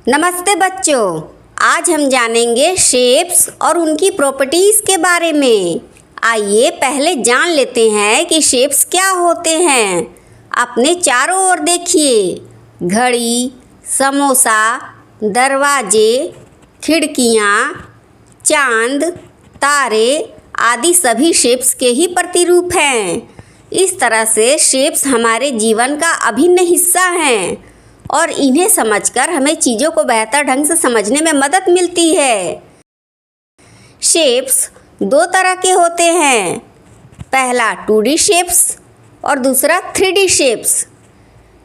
नमस्ते बच्चों, आज हम जानेंगे शेप्स और उनकी प्रॉपर्टीज़ के बारे में। आइए पहले जान लेते हैं कि शेप्स क्या होते हैं। अपने चारों ओर देखिए, घड़ी, समोसा, दरवाजे, खिड़कियाँ, चांद, तारे आदि सभी शेप्स के ही प्रतिरूप हैं। इस तरह से शेप्स हमारे जीवन का अभिन्न हिस्सा हैं और इन्हें समझकर हमें चीज़ों को बेहतर ढंग से समझने में मदद मिलती है। शेप्स दो तरह के होते हैं, पहला 2D शेप्स और दूसरा 3D शेप्स।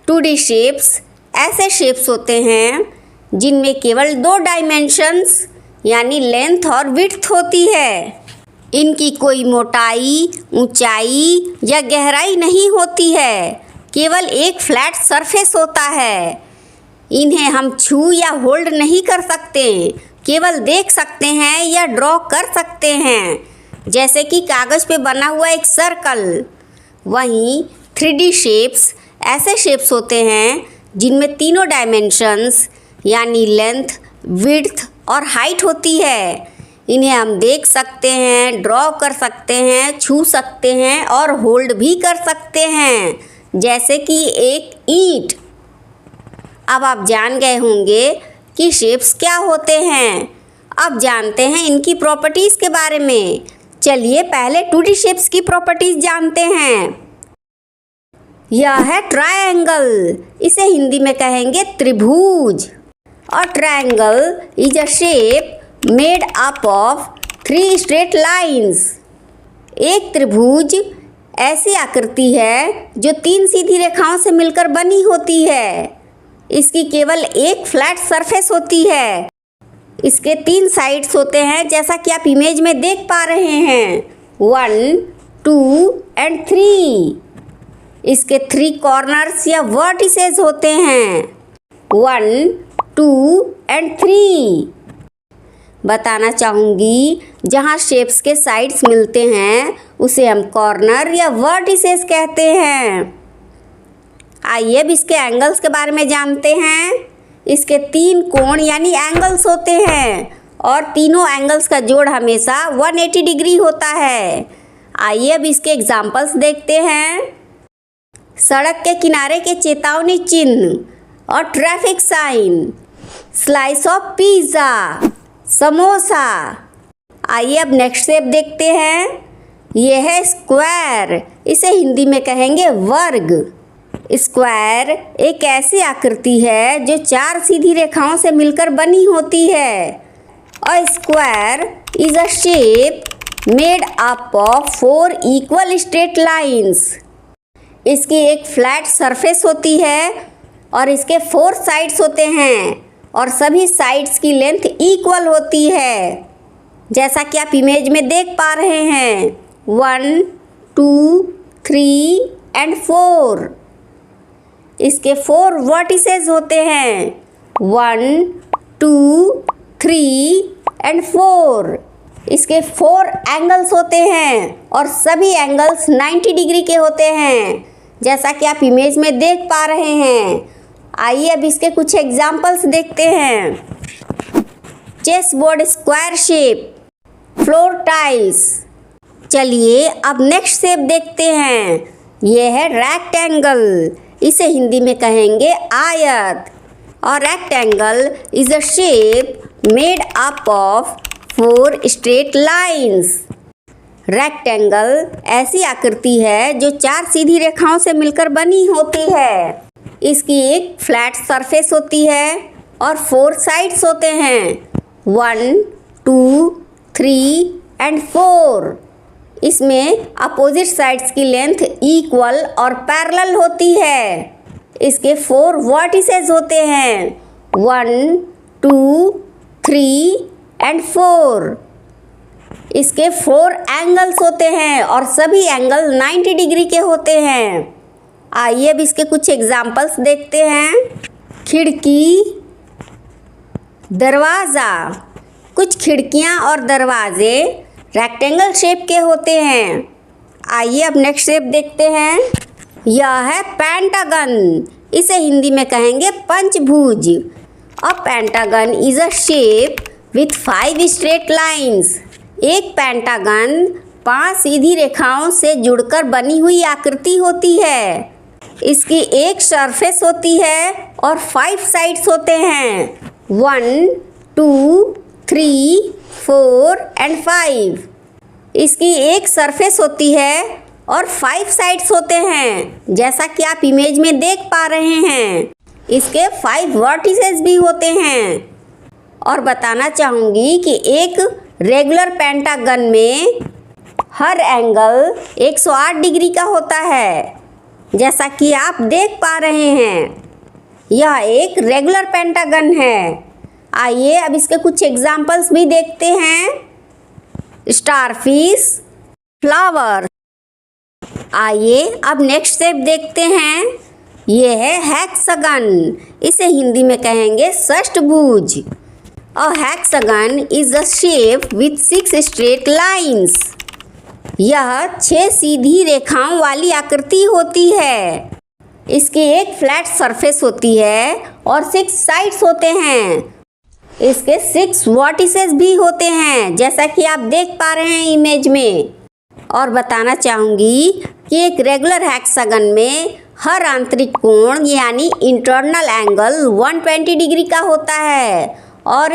2D शेप्स ऐसे शेप्स होते हैं जिनमें केवल 2 डायमेंशंस यानी लेंथ और विड्थ होती है। इनकी कोई मोटाई, ऊंचाई या गहराई नहीं होती है, केवल एक फ्लैट सरफेस होता है। इन्हें हम छू या होल्ड नहीं कर सकते, केवल देख सकते हैं या ड्रॉ कर सकते हैं, जैसे कि कागज़ पे बना हुआ एक सर्कल। वहीं 3D शेप्स ऐसे शेप्स होते हैं जिनमें तीनों डायमेंशंस यानी लेंथ, विड्थ और हाइट होती है। इन्हें हम देख सकते हैं, ड्रॉ कर सकते हैं, छू सकते हैं और होल्ड भी कर सकते हैं, जैसे कि एक ईंट। अब आप जान गए होंगे कि शेप्स क्या होते हैं। अब जानते हैं इनकी प्रॉपर्टीज़ के बारे में। चलिए पहले 2D शेप्स की प्रॉपर्टीज़ जानते हैं। यह है ट्रायंगल, इसे हिंदी में कहेंगे त्रिभुज। और triangle is a shape made up of 3 straight lines. एक त्रिभुज ऐसी आकृति है जो 3 सीधी रेखाओं से मिलकर बनी होती है। इसकी केवल एक फ्लैट सरफेस होती है। इसके 3 साइड्स होते हैं, जैसा कि आप इमेज में देख पा रहे हैं, 1, 2 और 3। इसके 3 कॉर्नर्स या वर्टिसेस होते हैं, 1, 2 और 3। बताना चाहूँगी, जहाँ शेप्स के साइड्स मिलते हैं उसे हम कॉर्नर या वर्टिसेस कहते हैं। आइए अब इसके एंगल्स के बारे में जानते हैं। इसके 3 कोण यानी एंगल्स होते हैं और तीनों एंगल्स का जोड़ हमेशा 180 डिग्री होता है। आइए अब इसके एग्जाम्पल्स देखते हैं। सड़क के किनारे के चेतावनी चिन्ह और traffic sign, slice of pizza, samosa. आइए अब नेक्स्ट शेप देखते हैं। यह है स्क्वायर, इसे हिंदी में कहेंगे वर्ग। स्क्वायर एक ऐसी आकृति है जो 4 सीधी रेखाओं से मिलकर बनी होती है। और square is a shape made up of 4 equal straight lines. इसकी एक फ्लैट सरफेस होती है और इसके 4 साइड्स होते हैं और सभी साइड्स की लेंथ इक्वल होती है, जैसा कि आप इमेज में देख पा रहे हैं, 1, 2, 3 और 4। इसके 4 वर्टिसेस होते हैं, 1, 2, 3 और 4। इसके 4 एंगल्स होते हैं और सभी एंगल्स 90 डिग्री के होते हैं, जैसा कि आप इमेज में देख पा रहे हैं। आइए अब इसके कुछ एग्जाम्पल्स देखते हैं। Chess board square shape, floor tiles. चलिए अब नेक्स्ट शेप देखते हैं। यह है रेक्टेंगल, इसे हिंदी में कहेंगे आयत। और rectangle is a shape made up of 4 straight lines. Rectangle ऐसी आकृति है जो 4 सीधी रेखाओं से मिलकर बनी होती है। इसकी एक फ्लैट सरफेस होती है और 4 साइड्स होते हैं, 1, 2, 3 और 4। इसमें अपोजिट साइड्स की लेंथ इक्वल और पैरेलल होती है। इसके 4 वर्टिसेस होते हैं, 1, 2, 3 और 4। इसके 4 एंगल्स होते हैं और सभी एंगल 90 डिग्री के होते हैं। आइए अब इसके कुछ एग्जाम्पल्स देखते हैं। खिड़की, दरवाज़ा। कुछ खिड़कियां और दरवाजे रेक्टेंगल शेप के होते हैं। आइए अब नेक्स्ट शेप देखते हैं। यह है पेंटागन, इसे हिंदी में कहेंगे पंचभुज। A pentagon is a shape with 5 straight lines. एक पेंटागन 5 सीधी रेखाओं से जुड़कर बनी हुई आकृति होती है। इसकी एक सरफेस होती है और 5 साइड्स होते हैं, 1, 2, 3, 4 एंड 5। इसकी एक सरफेस होती है और 5 साइड्स होते हैं, जैसा कि आप इमेज में देख पा रहे हैं। इसके 5 वर्टिसेस भी होते हैं। और बताना चाहूँगी कि एक रेगुलर पेंटागन में हर एंगल 108 डिग्री का होता है, जैसा कि आप देख पा रहे हैं। यह एक रेगुलर पेंटागन है। आइए अब इसके कुछ एग्जाम्पल्स भी देखते हैं। Starfish, flower. आइए अब नेक्स्ट शेप देखते हैं। यह है हेक्सागन। इसे हिंदी में कहेंगे षष्ठभुज। A hexagon is a shape with 6 straight lines. यह 6 सीधी रेखाओं वाली आकृति होती है। इसकी एक फ्लैट सरफेस होती है और 6 साइड्स होते हैं। इसके 6 वर्टिसेस भी होते हैं, जैसा कि आप देख पा रहे हैं इमेज में। और बताना चाहूँगी कि एक रेगुलर हेक्सागन में हर आंतरिक कोण यानी इंटरनल एंगल 120 डिग्री का होता है। और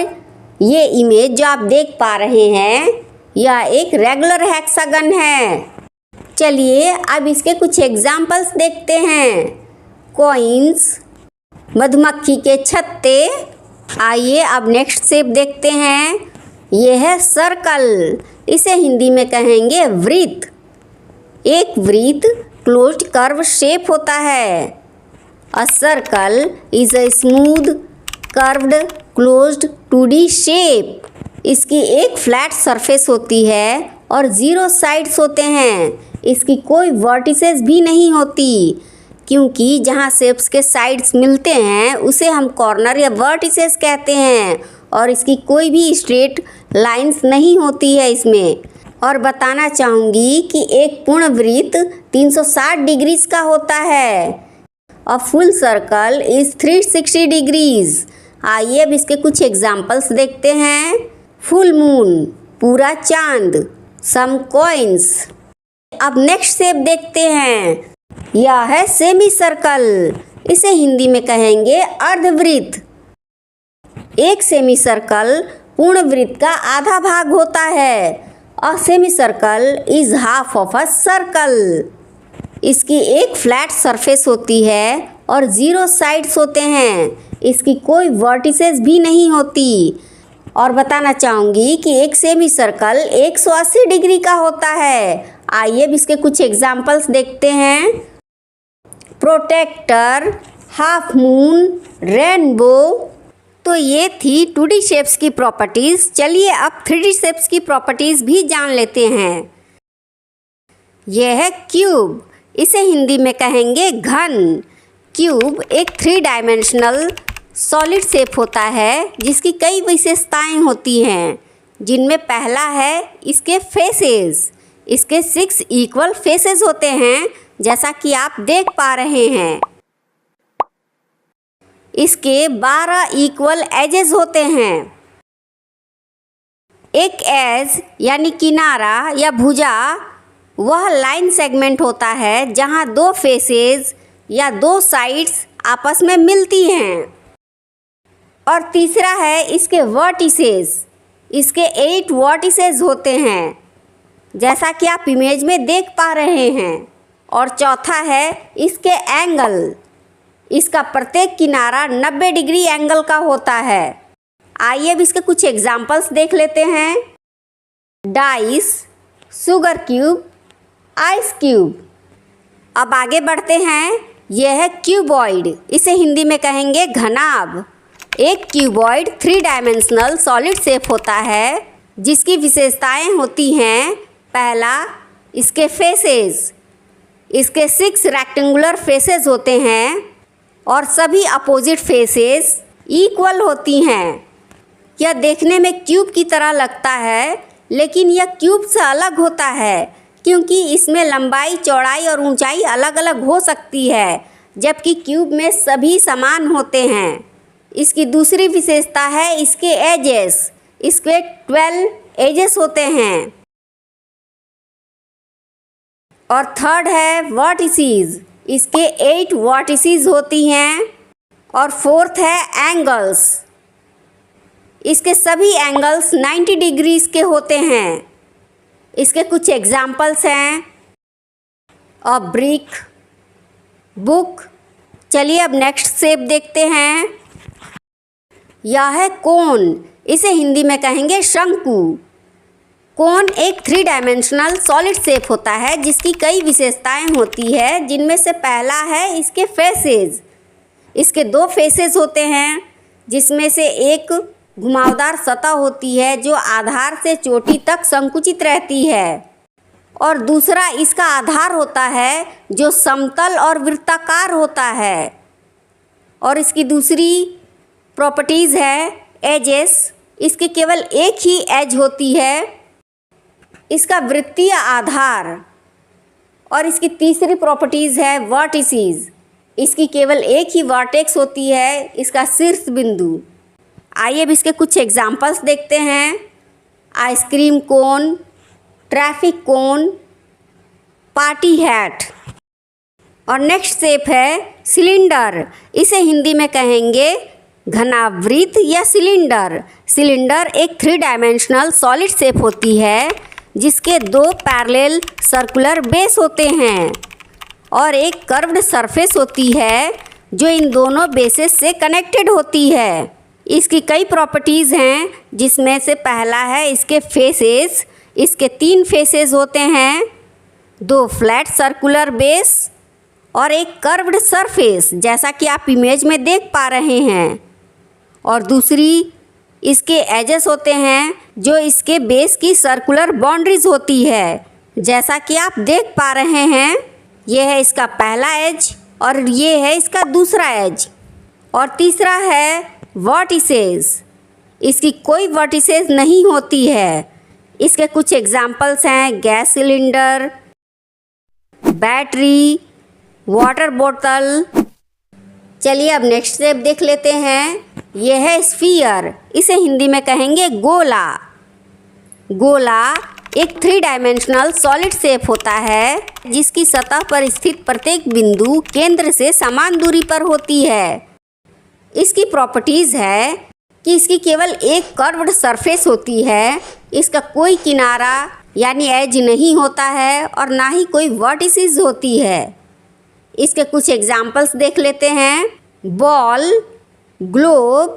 ये इमेज जो आप देख पा रहे हैं, यह एक रेगुलर हेक्सागन है। चलिए अब इसके कुछ एग्जाम्पल्स देखते हैं। कॉइन्स, मधुमक्खी के छत्ते। आइए अब नेक्स्ट शेप देखते हैं। यह है सर्कल। इसे हिंदी में कहेंगे वृत्त। एक वृत्त क्लोज्ड कर्व शेप होता है। A circle is a smooth curved closed 2D shape. इसकी एक फ्लैट सरफेस होती है और 0 साइड्स होते हैं। इसकी कोई वर्टिसेस भी नहीं होती, क्योंकि जहाँ शेप्स के साइड्स मिलते हैं उसे हम कॉर्नर या वर्टिसेस कहते हैं। और इसकी कोई भी स्ट्रेट लाइंस नहीं होती है इसमें। और बताना चाहूँगी कि एक पूर्ण वृत्त 360 डिग्रीज का होता है। A full circle is 360 degrees. आइए अब इसके कुछ एग्जाम्पल्स देखते हैं। फुल मून, पूरा चांद। Some coins. अब नेक्स्ट शेप देखते हैं। यह है सेमी सर्कल। इसे हिंदी में कहेंगे अर्धवृत्त। एक सेमी सर्कल पूर्ण वृत्त का आधा भाग होता है। A semi circle is half of a circle. इसकी एक फ्लैट सरफेस होती है और 0 साइड्स होते हैं। इसकी कोई वर्टिसेस भी नहीं होती। और बताना चाहूँगी कि एक सेमी सर्कल 180 डिग्री का होता है। आइए अब इसके कुछ एग्जाम्पल्स देखते हैं। Protractor, half moon, rainbow. तो ये थी 2D शेप्स की प्रॉपर्टीज़। चलिए अब 3D शेप्स की प्रॉपर्टीज़ भी जान लेते हैं। यह है क्यूब। इसे हिंदी में कहेंगे घन। क्यूब एक 3 डायमेंशनल सॉलिड शेप होता है, जिसकी कई विशेषताएं होती हैं, जिनमें पहला है इसके फेसेस। इसके 6 इक्वल फेसेस होते हैं, जैसा कि आप देख पा रहे हैं। इसके 12 इक्वल एजेस होते हैं। एक एज यानी किनारा या भुजा वह लाइन सेगमेंट होता है जहां 2 फेसेस या 2 साइड्स आपस में मिलती हैं। और तीसरा है इसके वर्टिसेस। इसके 8 वर्टिसेस होते हैं, जैसा कि आप इमेज में देख पा रहे हैं। और चौथा है इसके एंगल। इसका प्रत्येक किनारा 90 डिग्री एंगल का होता है। आइए अब इसके कुछ एग्जाम्पल्स देख लेते हैं। Dice, sugar cube, ice cube. अब आगे बढ़ते हैं। यह है क्यूबॉइड। इसे हिंदी में कहेंगे घनाभ। एक क्यूबॉइड 3 डायमेंशनल सॉलिड शेप होता है, जिसकी विशेषताएं होती हैं। पहला, इसके फेसेस। इसके 6 रेक्टेंगुलर फेसेस होते हैं और सभी अपोजिट फेसेस इक्वल होती हैं। यह देखने में क्यूब की तरह लगता है, लेकिन यह क्यूब से अलग होता है, क्योंकि इसमें लंबाई, चौड़ाई और ऊंचाई अलग अलग हो सकती है, जबकि क्यूब में सभी समान होते हैं। इसकी दूसरी विशेषता है इसके एजेस, इसके 12 एजेस होते हैं। और थर्ड है वर्टिसेस, इसके 8 वर्टिसेस होती हैं। और फोर्थ है एंगल्स, इसके सभी एंगल्स 90 डिग्रीज के होते हैं। इसके कुछ एग्जाम्पल्स हैं अ ब्रिक, बुक। चलिए अब नेक्स्ट शेप देखते हैं। यह है कोन, इसे हिंदी में कहेंगे शंकु। कोन एक 3 डायमेंशनल सॉलिड शेप होता है जिसकी कई विशेषताएं होती है, जिनमें से पहला है इसके फेसेस। इसके 2 फेसेस होते हैं, जिसमें से एक घुमावदार सतह होती है जो आधार से चोटी तक संकुचित रहती है, और दूसरा इसका आधार होता है जो समतल और वृत्ताकार होता है। और इसकी दूसरी प्रॉपर्टीज़ है एजेस, इसकी केवल एक ही एज होती है, इसका वृत्तीय आधार। और इसकी तीसरी प्रॉपर्टीज़ है वर्टिसेस, इसकी केवल एक ही वर्टेक्स होती है, इसका शीर्ष बिंदु। आइए अब इसके कुछ एग्जाम्पल्स देखते हैं। आइसक्रीम कोन, ट्रैफिक कोन, पार्टी हैट। और नेक्स्ट शेप है सिलेंडर, इसे हिंदी में कहेंगे घनावृत्त या सिलेंडर। सिलेंडर एक 3 डायमेंशनल सॉलिड शेप होती है जिसके 2 पैरेलल सर्कुलर बेस होते हैं और एक कर्व्ड सरफेस होती है जो इन दोनों बेसेस से कनेक्टेड होती है। इसकी कई प्रॉपर्टीज़ हैं, जिसमें से पहला है इसके फेसेस। इसके 3 फेसेस होते हैं, 2 फ्लैट सर्कुलर बेस और एक कर्व्ड सरफेस, जैसा कि आप इमेज में देख पा रहे हैं। और दूसरी इसके एजेस होते हैं जो इसके बेस की सर्कुलर बाउंड्रीज होती है, जैसा कि आप देख पा रहे हैं। यह है इसका पहला एज और ये है इसका दूसरा एज। और तीसरा है वर्टिसेस, इसकी कोई वर्टिसेस नहीं होती है। इसके कुछ एग्जाम्पल्स हैं गैस सिलेंडर, बैटरी, वाटर बोतल। चलिए अब नेक्स्ट शेप देख लेते हैं। यह है स्फीयर, इसे हिंदी में कहेंगे गोला। गोला एक 3 डायमेंशनल सॉलिड शेप होता है जिसकी सतह पर स्थित प्रत्येक बिंदु केंद्र से समान दूरी पर होती है। इसकी प्रॉपर्टीज़ है कि इसकी केवल एक कर्व्ड सरफेस होती है, इसका कोई किनारा यानी एज नहीं होता है और ना ही कोई वर्टिसेस होती है। इसके कुछ एग्जाम्पल्स देख लेते हैं, बॉल, ग्लोब,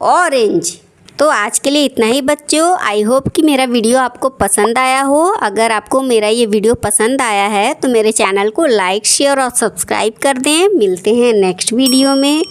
ऑरेंज। तो आज के लिए इतना ही बच्चों। आई होप कि मेरा वीडियो आपको पसंद आया हो। अगर आपको मेरा ये वीडियो पसंद आया है तो मेरे चैनल को लाइक, शेयर और सब्सक्राइब कर दें। मिलते हैं नेक्स्ट वीडियो में।